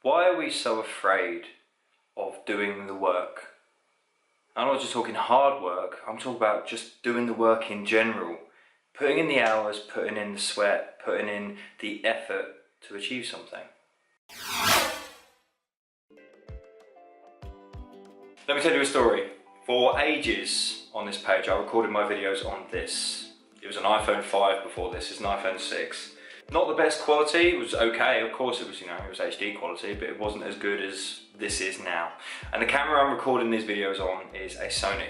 Why are we so afraid of doing the work? I'm not just talking hard work, I'm talking about just doing the work in general. Putting in the hours, putting in the sweat, putting in the effort to achieve something. Let me tell you a story. For ages on this page I recorded my videos on this. It was an iPhone 5 before this, it's an iPhone 6. Not the best quality, it was okay, of course it was, it was HD quality, but it wasn't as good as this is now. And the camera I'm recording these videos on is a Sony.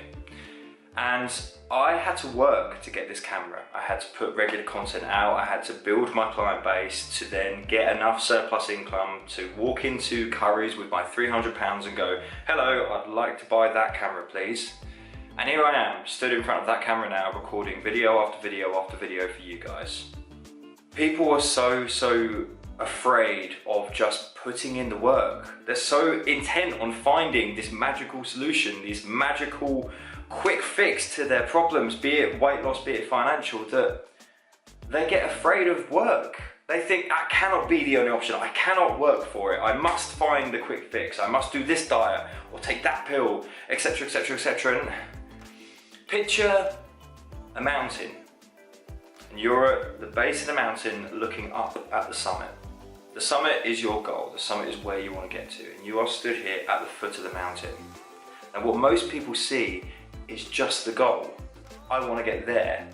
And I had to work to get this camera. I had to put regular content out, I had to build my client base to then get enough surplus income to walk into Curry's with my £300 and go, hello, I'd like to buy that camera please. And here I am, stood in front of that camera now, recording video after video after video for you guys. People are so afraid of just putting in the work. They're so intent on finding this magical solution, this magical quick fix to their problems, be it weight loss, be it financial, that they get afraid of work. They think, that cannot be the only option, I cannot work for it, I must find the quick fix, I must do this diet, or take that pill, etc, etc, etc. And picture a mountain, and you're at the base of the mountain looking up at the summit. The summit is your goal, the summit is where you want to get to, and you are stood here at the foot of the mountain. And what most people see is just the goal. I want to get there,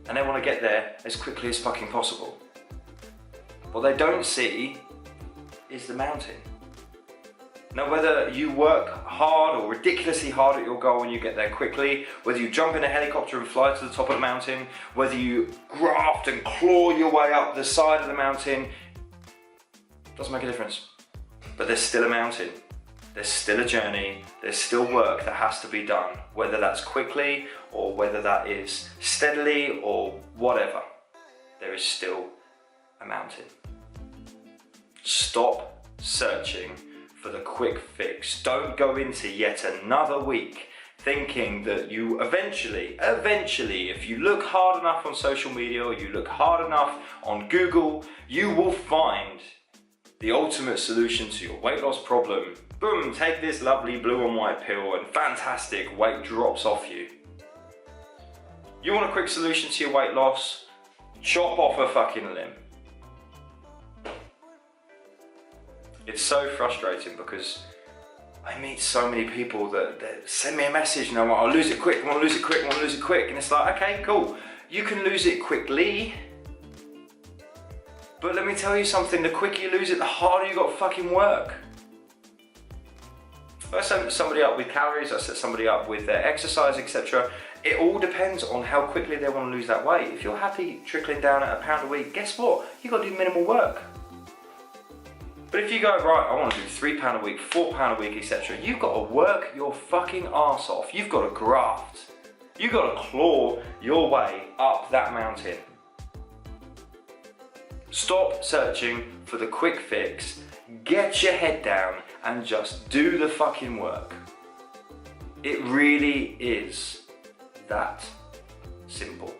and they want to get there as quickly as fucking possible. What they don't see is the mountain. Now, whether you work hard or ridiculously hard at your goal and you get there quickly, whether you jump in a helicopter and fly to the top of the mountain, whether you graft and claw your way up the side of the mountain, doesn't make a difference. But there's still a mountain. There's still a journey, there's still work that has to be done, whether that's quickly or whether that is steadily or whatever. There is still a mountain. Stop searching for the quick fix. Don't go into yet another week thinking that you eventually, if you look hard enough on social media or you look hard enough on Google, you will find the ultimate solution to your weight loss problem. Boom, take this lovely blue and white pill and fantastic, weight drops off you. You want a quick solution to your weight loss? Chop off a fucking limb. It's so frustrating because I meet so many people that send me a message and I want to lose it quick, I want to lose it quick, I want to lose it quick. And it's like, okay, cool. You can lose it quickly. But let me tell you something, the quicker you lose it, the harder you got to fucking work. I set somebody up with calories, I set somebody up with their exercise, etc. It all depends on how quickly they want to lose that weight. If you're happy trickling down at £1 a week, guess what? You've got to do minimal work. But if you go, right, I want to do £3 a week, £4 a week, etc. You've got to work your fucking arse off. You've got to graft. You've got to claw your way up that mountain. Stop searching for the quick fix, get your head down and just do the fucking work. It really is that simple.